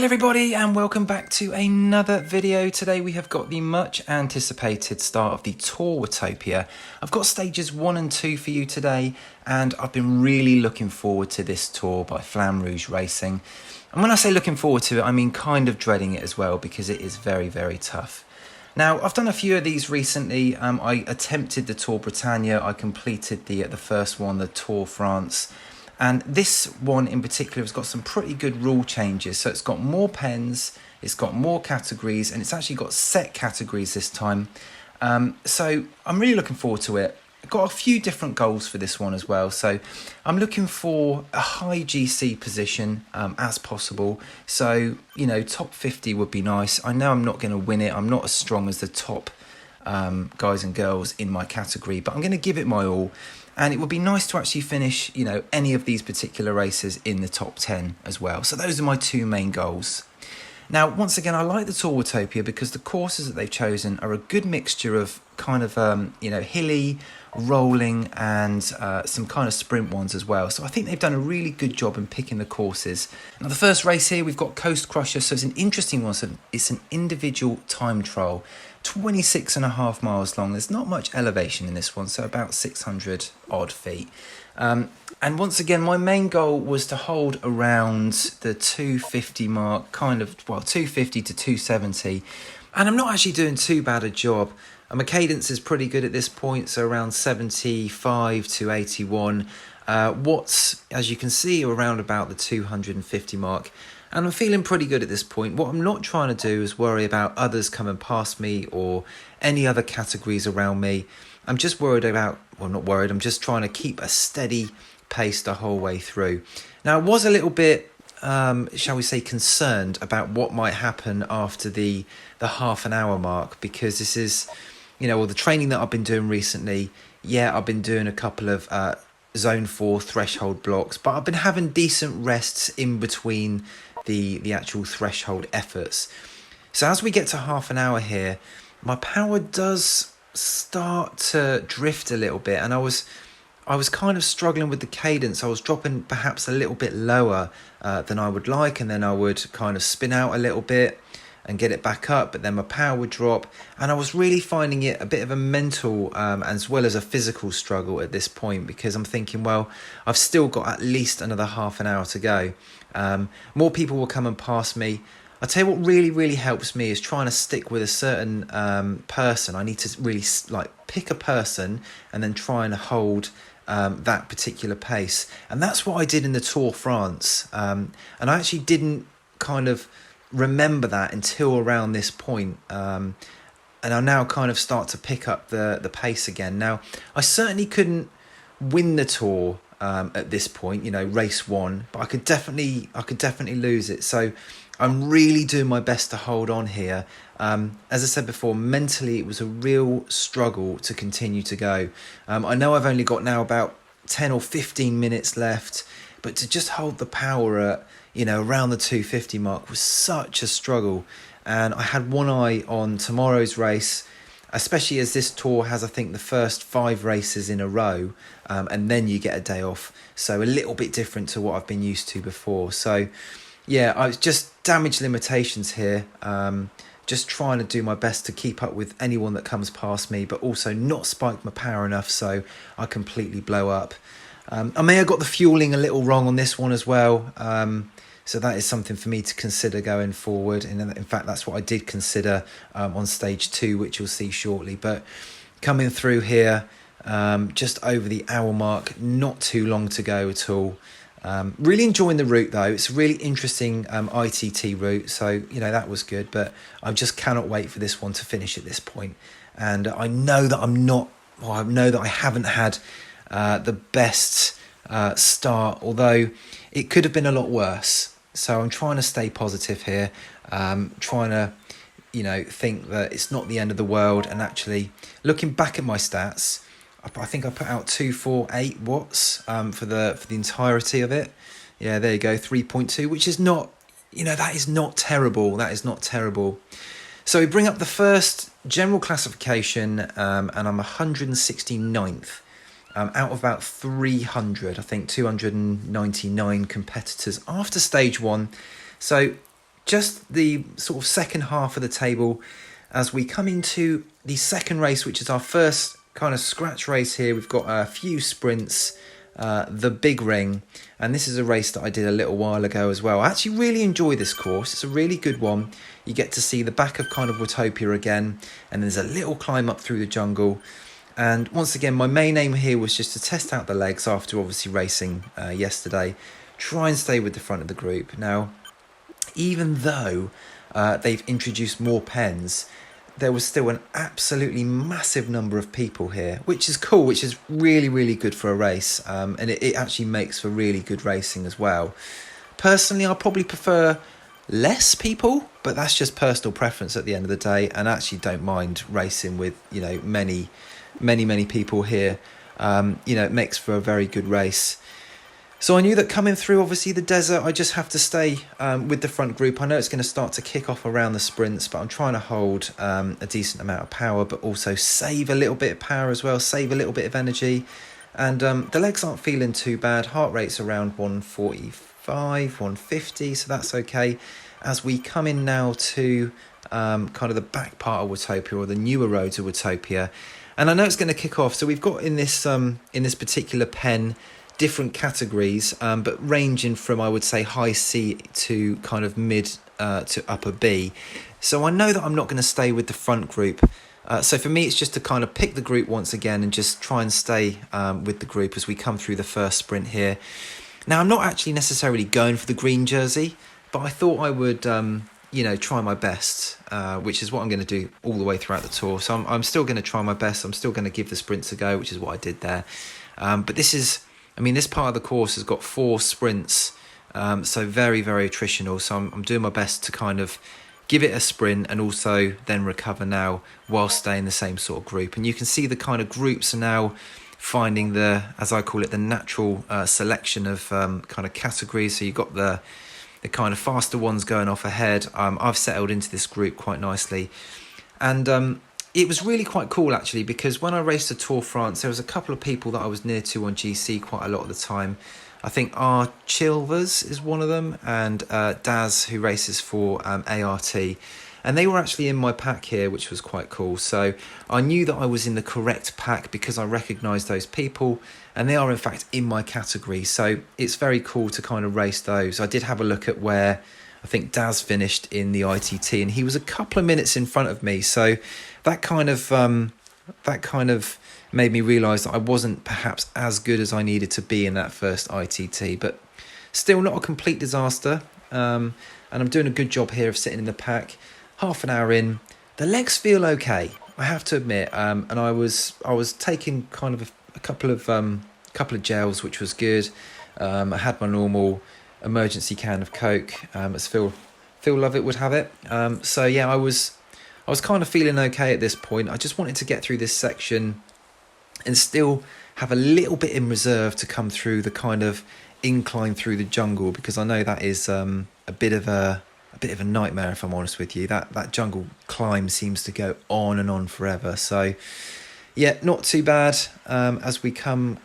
Hello everybody and welcome back to another video. Today we have got the much anticipated start of the Tour Watopia. I've got stages 1 and 2 for you today, and I've been really looking forward to this tour by Flamme Rouge Racing. And when I say looking forward to it, I mean kind of dreading it as well, because it is very, very tough. Now, I've done a few of these recently. I attempted the Tour Britannia, I completed the first one, the Tour France. And this one in particular has got some pretty good rule changes. So it's got more pens, it's got more categories, and it's actually got set categories this time. So I'm really looking forward to it. I've got a few different goals for this one as well. So I'm looking for a high GC position as possible. So, you know, top 50 would be nice. I know I'm not going to win it. I'm not as strong as the top guys and girls in my category, but I'm going to give it my all. And it would be nice to actually finish, you know, any of these particular races in the top 10 as well. So those are my two main goals. Now, once again, I like the Tour Watopia because the courses that they've chosen are a good mixture of kind of, you know, hilly, rolling and some kind of sprint ones as well. So I think they've done a really good job in picking the courses. Now, the first race here, we've got Coast Crusher. So it's an interesting one. So it's an individual time trial. 26.5 miles long. There's not much elevation in this one, so about 600 odd feet. And once again, my main goal was to hold around the 250 mark, kind of, well, 250 to 270. And I'm not actually doing too bad a job. My cadence is pretty good at this point, so around 75 to 81. Watts, as you can see, are around about the 250 mark. And I'm feeling pretty good at this point. What I'm not trying to do is worry about others coming past me or any other categories around me. I'm just worried about, well, not worried, I'm just trying to keep a steady pace the whole way through. Now, I was a little bit, shall we say, concerned about what might happen after the half an hour mark, because this is, you know, all the training that I've been doing recently. Yeah, I've been doing a couple of zone 4 threshold blocks, but I've been having decent rests in between the actual threshold efforts. So as we get to half an hour here, my power does start to drift a little bit, and I was kind of struggling with the cadence. I was dropping perhaps a little bit lower than I would like, and then I would kind of spin out a little bit and get it back up, but then my power would drop, and I was really finding it a bit of a mental as well as a physical struggle at this point, because I'm thinking, well, I've still got at least another half an hour to go. More people will come and pass me. I'll tell you what really helps me is trying to stick with a certain person. I need to really pick a person and then try and hold that particular pace. And that's what I did in the Tour France. And I actually didn't kind of remember that until around this point. And I now kind of start to pick up the pace again. Now, I certainly couldn't win the Tour at this point, you know, race 1, but I could definitely lose it. So I'm really doing my best to hold on here. As I said before, mentally it was a real struggle to continue to go. I know I've only got now about 10 or 15 minutes left, but to just hold the power at, you know, around the 250 mark was such a struggle. And I had one eye on tomorrow's race, especially as this tour has, I think, the first 5 races in a row, and then you get a day off. So a little bit different to what I've been used to before. So yeah, I was just damage limitations here. Just trying to do my best to keep up with anyone that comes past me, but also not spike my power enough so I completely blow up. I may have got the fueling a little wrong on this one as well. So that is something for me to consider going forward. And in fact, that's what I did consider on stage 2, which you'll see shortly. But coming through here, just over the hour mark, not too long to go at all. Really enjoying the route though. It's a really interesting ITT route. So, you know, that was good. But I just cannot wait for this one to finish at this point. And I know that I haven't had the best start, although it could have been a lot worse. So I'm trying to stay positive here, trying to, you know, think that it's not the end of the world. And actually looking back at my stats, I think I put out 248 watts for the entirety of it. Yeah, there you go, 3.2, which is not, you know, that is not terrible. That is not terrible. So we bring up the first general classification, and I'm 169th. Out of about 300, I think 299 competitors after stage 1. So just the sort of second half of the table as we come into the second race, which is our first kind of scratch race here. We've got a few sprints, the Big Ring, and this is a race that I did a little while ago as well. I actually really enjoy this course. It's a really good one. You get to see the back of kind of Watopia again, and there's a little climb up through the jungle. And once again, my main aim here was just to test out the legs after obviously racing yesterday. Try and stay with the front of the group. Now, even though they've introduced more pens, there was still an absolutely massive number of people here, which is cool, which is really, really good for a race. And it actually makes for really good racing as well. Personally, I probably prefer less people, but that's just personal preference at the end of the day. And I actually don't mind racing with, you know, many people here. You know, it makes for a very good race. So I knew that coming through, obviously, the desert, I just have to stay with the front group. I know it's going to start to kick off around the sprints, but I'm trying to hold a decent amount of power, but also save a little bit of power as well, save a little bit of energy. And the legs aren't feeling too bad. Heart rate's around 145, 150, so that's okay. As we come in now to kind of the back part of Watopia, or the newer roads of Watopia, and I know it's going to kick off. So we've got in this particular pen different categories, but ranging from, I would say, high C to kind of mid to upper B. So I know that I'm not going to stay with the front group. So for me, it's just to kind of pick the group once again and just try and stay with the group as we come through the first sprint here. Now, I'm not actually necessarily going for the green jersey, but I thought I would, you know, try my best, which is what I'm going to do all the way throughout the tour. So I'm still going to try my best. I'm still going to give the sprints a go, which is what I did there. But this is, I mean, this part of the course has got 4 sprints, so very, very attritional. So I'm doing my best to kind of give it a sprint and also then recover now while staying in the same sort of group. And you can see the kind of groups are now finding the, as I call it, the natural selection of kind of categories. So you've got the kind of faster ones going off ahead. I've settled into this group quite nicely. And it was really quite cool, actually, because when I raced the Tour France, there was a couple of people that I was near to on GC quite a lot of the time. I think R. Chilvers is one of them, and Daz, who races for ART. And they were actually in my pack here, which was quite cool. So I knew that I was in the correct pack because I recognised those people, and they are, in fact, in my category. So it's very cool to kind of race those. I did have a look at where I think Daz finished in the ITT, and he was a couple of minutes in front of me. So that kind of made me realise that I wasn't perhaps as good as I needed to be in that first ITT, but still not a complete disaster. And I'm doing a good job here of sitting in the pack. Half an hour in, the legs feel okay, I have to admit. And I was taking kind of a couple of gels, which was good. I had my normal emergency can of Coke, as Phil Lovett would have it. So yeah, I was kind of feeling okay at this point. I just wanted to get through this section and still have a little bit in reserve to come through the kind of incline through the jungle, because I know that is a bit of a nightmare, if I'm honest with you. That jungle climb seems to go on and on forever. So yeah, not too bad. As we come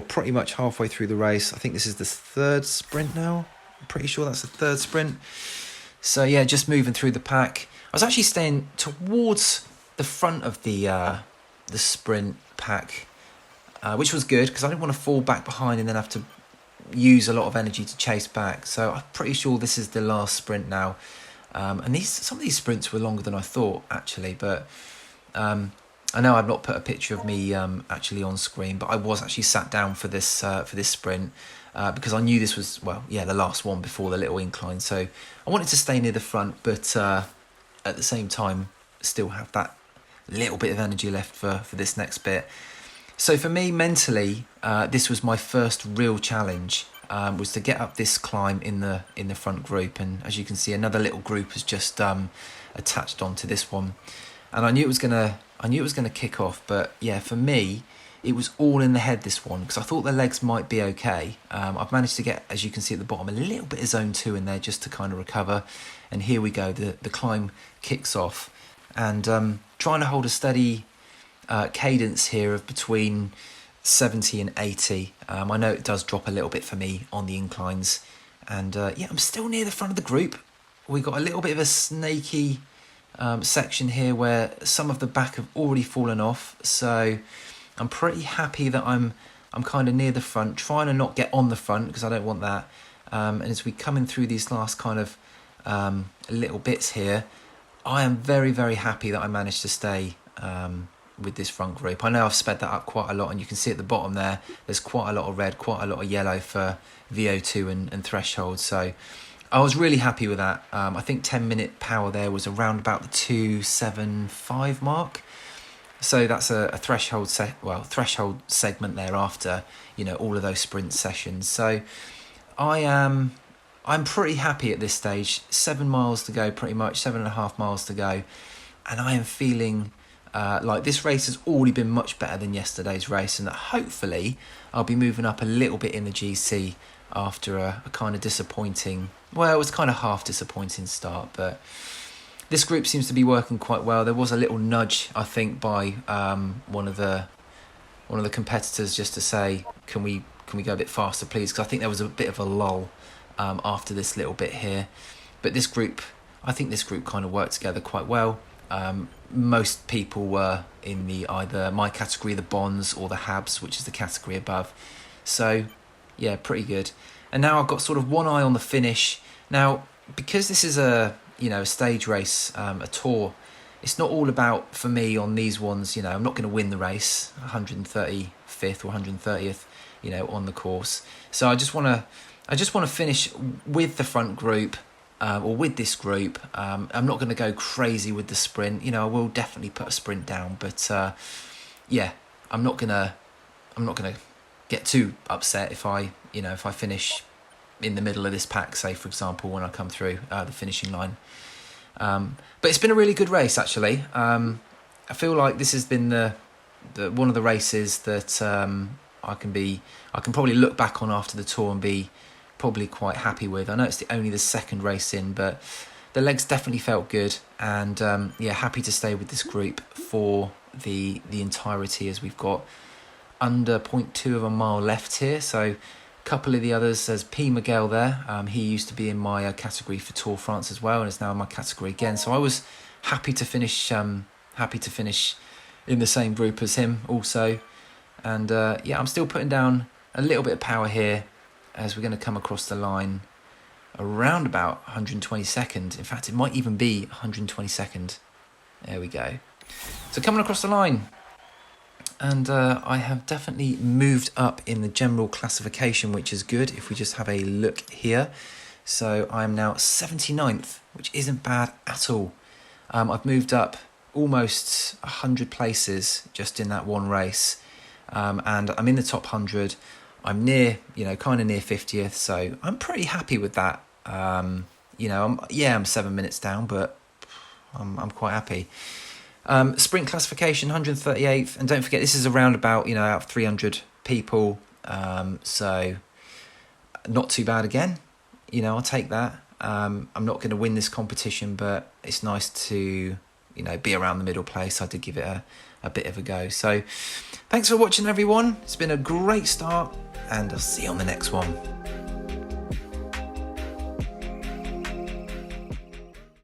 pretty much halfway through the race. I think this is the 3rd sprint now. I'm pretty sure that's the 3rd sprint. So yeah, just moving through the pack. I was actually staying towards the front of the sprint pack, which was good because I didn't want to fall back behind and then have to use a lot of energy to chase back. So I'm pretty sure this is the last sprint now. And some of these sprints were longer than I thought, actually. But I know I've not put a picture of me actually on screen, but I was actually sat down for this sprint because I knew this was, the last one before the little incline. So I wanted to stay near the front, but at the same time, still have that little bit of energy left for this next bit. So for me, mentally, this was my first real challenge, was to get up this climb in the front group. And as you can see, another little group has just attached onto this one. And I knew it was gonna kick off, but yeah, for me, it was all in the head, this one, because I thought the legs might be okay. I've managed to get, as you can see at the bottom, a little bit of zone 2 in there just to kind of recover. And here we go, the climb kicks off. And trying to hold a steady cadence here of between 70 and 80. I know it does drop a little bit for me on the inclines. And yeah, I'm still near the front of the group. we got a little bit of a snaky section here where some of the back have already fallen off. So I'm pretty happy that I'm kind of near the front, trying to not get on the front because I don't want that. And as we come in through these last kind of little bits here, I am very, very happy that I managed to stay with this front group. I know I've sped that up quite a lot, and you can see at the bottom there's quite a lot of red, quite a lot of yellow for VO2 and threshold. So I was really happy with that. I think 10-minute power there was around about the 2.75 mark. So that's a threshold threshold segment there after, you know, all of those sprint sessions. So I'm pretty happy at this stage. 7 miles to go, pretty much 7.5 miles to go, and I am feeling like this race has already been much better than yesterday's race, and that hopefully I'll be moving up a little bit in the GC after a kind of disappointing, well, it was kind of half disappointing start, but this group seems to be working quite well. There was a little nudge, I think, by one of the competitors just to say, can we go a bit faster, please? Because I think there was a bit of a lull after this little bit here. But this group, I think this group kind of worked together quite well. Most people were in the either my category, the Bonds, or the Habs, which is the category above. So yeah, pretty good. And now I've got sort of one eye on the finish. Now, because this is a stage race, a tour, it's not all about, for me, on these ones, I'm not going to win the race 135th or 130th, on the course. So I just want to finish with the front group, or with this group. I'm not going to go crazy with the sprint. I will definitely put a sprint down, but yeah, I'm not gonna get too upset if I finish in the middle of this pack, say for example, when I come through the finishing line. But it's been a really good race, actually. I feel like this has been the one of the races that I can probably look back on after the tour and be probably quite happy with. I know it's only the second race in, but the legs definitely felt good, and yeah, happy to stay with this group for the entirety, as we've got under 0.2 of a mile left here. So a couple of the others, there's P. Miguel there. He used to be in my category for Tour France as well, and is now in my category again. So I was happy to finish in the same group as him also. And yeah, I'm still putting down a little bit of power here as we're going to come across the line around about 122nd. In fact, it might even be 122nd. There we go. So coming across the line, and I have definitely moved up in the general classification, which is good. If we just have a look here, so I'm now 79th, which isn't bad at all. I've moved up almost 100 places just in that one race, and I'm in the top 100. I'm near, kind of near 50th, so I'm pretty happy with that. I'm 7 minutes down, but I'm quite happy. Sprint classification, 138th, and don't forget this is around about, out of 300 people, so not too bad again. I'll take that. I'm not going to win this competition, but it's nice to, be around the middle place. I did give it a bit of a go. So thanks for watching, everyone. It's been a great start, and I'll see you on the next one.